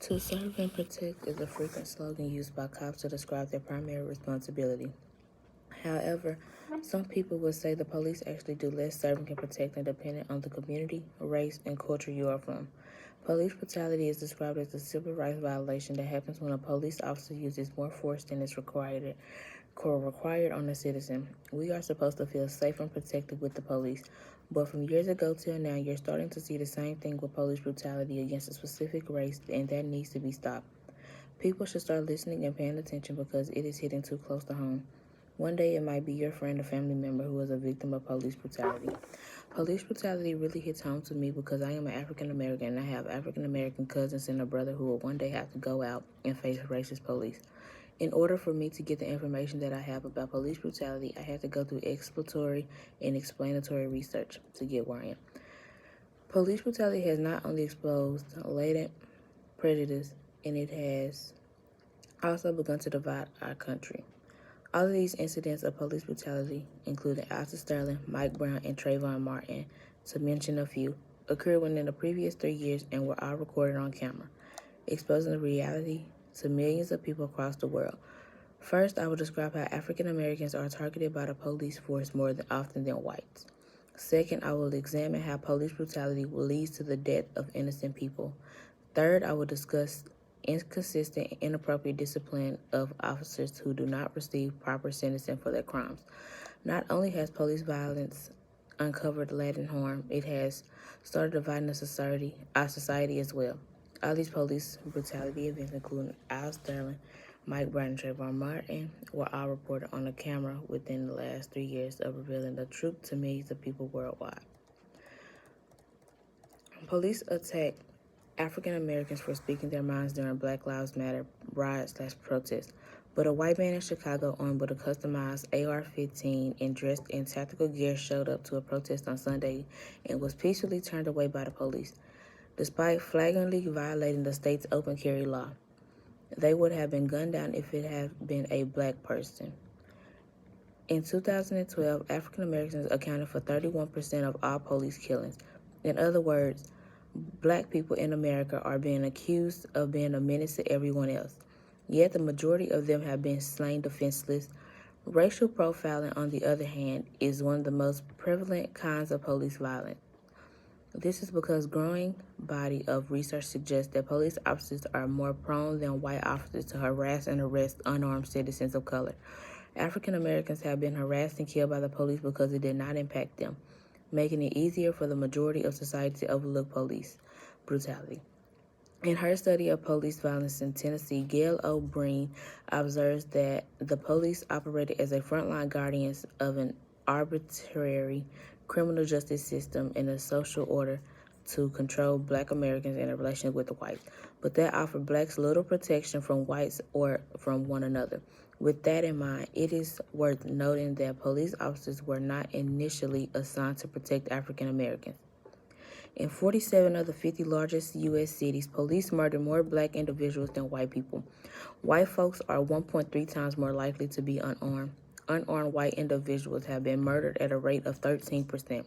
To serve and protect is a frequent slogan used by cops to describe their primary responsibility. However, some people would say the police actually do less serving and protecting depending on the community, race, and culture you are from. Police brutality is described as a civil rights violation that happens when a police officer uses more force than is required on a citizen. We are supposed to feel safe and protected with the police, but from years ago till now, you're starting to see the same thing with police brutality against a specific race, and that needs to be stopped. People should start listening and paying attention because it is hitting too close to home. One day it might be your friend or family member who is a victim of police brutality. Police brutality really hits home to me because I am an African American and I have African American cousins and a brother who will one day have to go out and face racist police. In order for me to get the information that I have about police brutality, I had to go through exploratory and explanatory research to get where I am. Police brutality has not only exposed latent prejudice, and it has also begun to divide our country. All of these incidents of police brutality, including Alton Sterling, Mike Brown, and Trayvon Martin, to mention a few, occurred within the previous 3 years and were all recorded on camera, exposing the reality to millions of people across the world. First, I will describe how African Americans are targeted by the police force more often than whites. Second, I will examine how police brutality leads to the death of innocent people. Third, I will discuss inconsistent and inappropriate discipline of officers who do not receive proper sentencing for their crimes. Not only has police violence uncovered latent harm, it has started dividing our society as well. All these police brutality events, including Al Sterling, Mike Brown, and Trayvon Martin, were all reported on the camera within the last 3 years of revealing the truth to millions of people worldwide. Police attack African Americans for speaking their minds during Black Lives Matter riots/protests, but a white man in Chicago armed with a customized AR-15 and dressed in tactical gear showed up to a protest on Sunday and was peacefully turned away by the police, despite flagrantly violating the state's open carry law. They would have been gunned down if it had been a black person. In 2012, African Americans accounted for 31% of all police killings. In other words, Black people in America are being accused of being a menace to everyone else. Yet the majority of them have been slain defenseless. Racial profiling, on the other hand, is one of the most prevalent kinds of police violence. This is because growing body of research suggests that police officers are more prone than white officers to harass and arrest unarmed citizens of color. African Americans have been harassed and killed by the police because it did not impact them, making it easier for the majority of society to overlook police brutality. In her study of police violence in Tennessee, Gail O'Brien observes that the police operated as a frontline guardians of an arbitrary criminal justice system and a social order to control Black Americans in a relationship with the whites, but that offered Blacks little protection from whites or from one another. With that in mind, it is worth noting that police officers were not initially assigned to protect African Americans. In 47 of the 50 largest U.S. cities, police murder more Black individuals than white people. White folks are 1.3 times more likely to be unarmed. Unarmed white individuals have been murdered at a rate of 13%,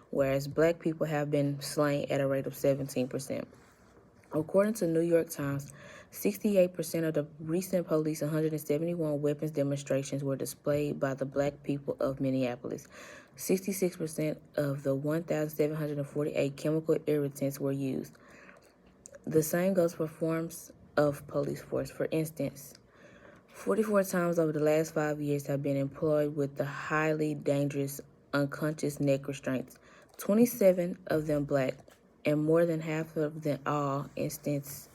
whereas Black people have been slain at a rate of 17%. According to New York Times, 68% of the recent police 171 weapons demonstrations were displayed by the Black people of Minneapolis. 66% of the 1,748 chemical irritants were used. The same goes for forms of police force. For instance, 44 times over the last 5 years have been employed with the highly dangerous unconscious neck restraints, 27 of them Black, and more than half of them all instances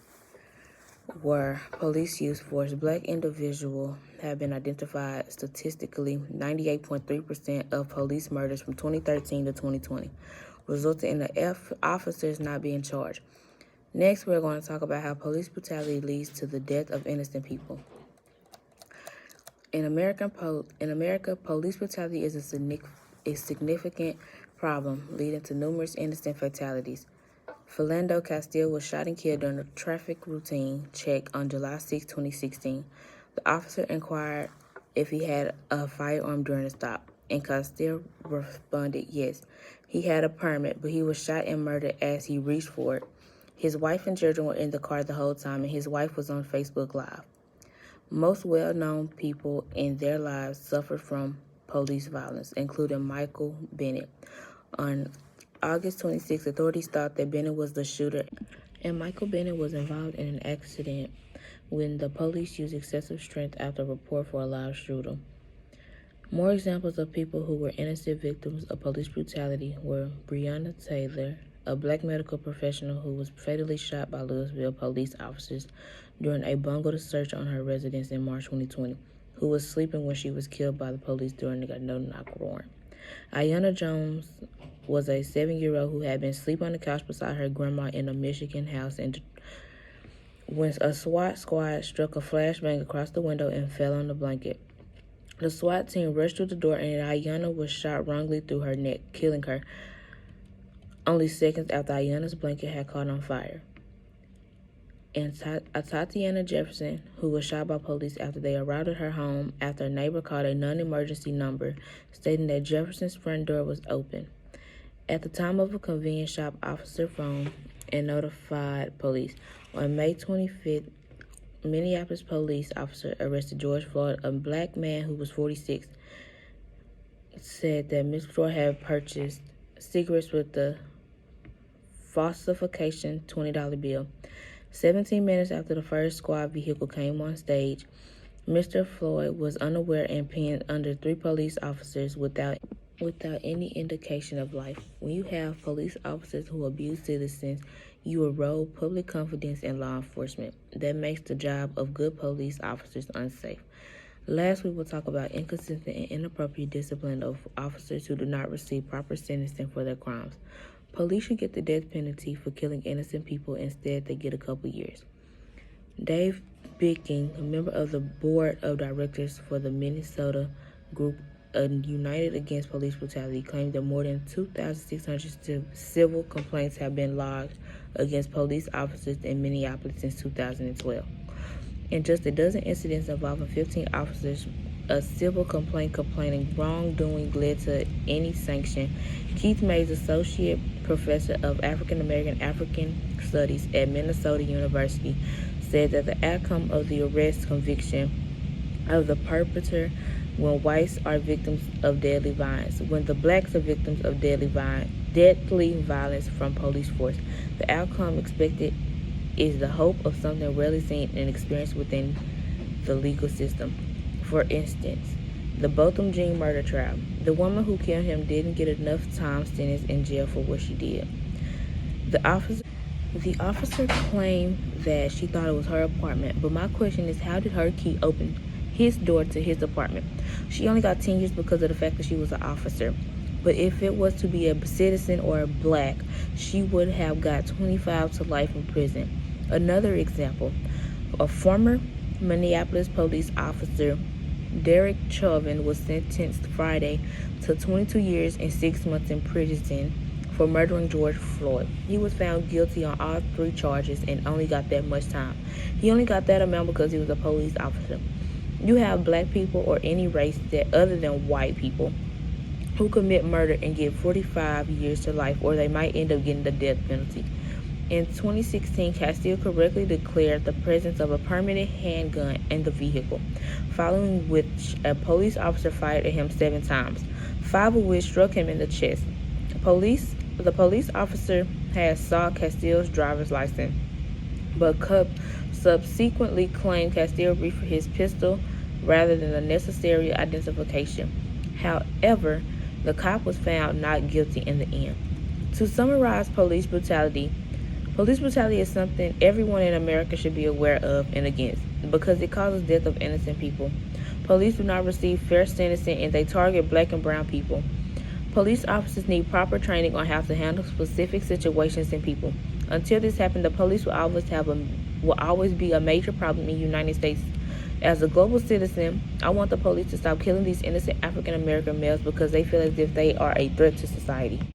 were police use force. Black individuals have been identified statistically 98.3% of police murders from 2013 to 2020, resulting in the officers not being charged. Next, we're going to talk about how police brutality leads to the death of innocent people. In America, police brutality is a significant problem, leading to numerous innocent fatalities. Philando Castile was shot and killed during a traffic routine check on July 6, 2016. The officer inquired if he had a firearm during the stop, and Castile responded yes. He had a permit, but he was shot and murdered as he reached for it. His wife and children were in the car the whole time, and his wife was on Facebook Live. Most well-known people in their lives suffered from police violence, including Michael Bennett. On August 26, authorities thought that Bennett was the shooter, and Michael Bennett was involved in an accident when the police used excessive strength after a report for a loud shooter. More examples of people who were innocent victims of police brutality were Breonna Taylor, a black medical professional who was fatally shot by Louisville police officers during a bungled search on her residence in March 2020, who was sleeping when she was killed by the police during a no-knock warrant. Aiyana Jones was a 7-year-old who had been asleep on the couch beside her grandma in a Michigan house when a SWAT squad struck a flashbang across the window and fell on the blanket. The SWAT team rushed through the door, and Aiyana was shot wrongly through her neck, killing her only seconds after Aiyana's blanket had caught on fire. And Tatiana Jefferson, who was shot by police after they arrived at her home after a neighbor called a non-emergency number stating that Jefferson's front door was open. At the time of a convenience shop officer phoned and notified police. On May 25th, Minneapolis police officer arrested George Floyd, a black man who was 46, said that Mr. Floyd had purchased cigarettes with the falsification $20 bill. 17 minutes after the first squad vehicle came on stage, Mr. Floyd was unaware and pinned under 3 police officers without any indication of life. When you have police officers who abuse citizens, you erode public confidence in law enforcement. That makes the job of good police officers unsafe. Last, we will talk about inconsistent and inappropriate discipline of officers who do not receive proper sentencing for their crimes. Police should get the death penalty for killing innocent people. Instead, they get a couple years. Dave Bicking, a member of the board of directors for the Minnesota group United Against Police Brutality, claimed that more than 2,600 civil complaints have been lodged against police officers in Minneapolis since 2012. In just a dozen incidents involving 15 officers, a civil complaint complaining wrongdoing led to any sanction. Keith Mays, associate professor of African Studies at Minnesota University, said that the outcome of the arrest conviction of the perpetrator when whites are victims of deadly violence, when the blacks are victims of deadly violence from police force. The outcome expected is the hope of something rarely seen and experienced within the legal system. For instance, the Botham Jean murder trial. The woman who killed him didn't get enough time sentenced in jail for what she did. The officer claimed that she thought it was her apartment, but my question is, how did her key open his door to his apartment? She only got 10 years because of the fact that she was an officer. But if it was to be a citizen or a black, she would have got 25 to life in prison. Another example, a former Minneapolis police officer, Derek Chauvin, was sentenced Friday to 22 years and 6 months in prison for murdering George Floyd. He was found guilty on all 3 charges and only got that much time. He only got that amount because he was a police officer. You have black people or any race that other than white people who commit murder and get 45 years to life, or they might end up getting the death penalty. In 2016, Castile correctly declared the presence of a permanent handgun in the vehicle, following which a police officer fired at him 7 times, 5 of which struck him in the chest. The police officer had saw Castile's driver's license, but subsequently claimed Castile reached for his pistol rather than the necessary identification. However, the cop was found not guilty in the end. To summarize police brutality is something everyone in America should be aware of and against, because it causes death of innocent people. Police do not receive fair sentencing and they target black and brown people. Police officers need proper training on how to handle specific situations and people. Until this happens, the police will always be a major problem in the United States. As a global citizen, I want the police to stop killing these innocent African American males because they feel as if they are a threat to society.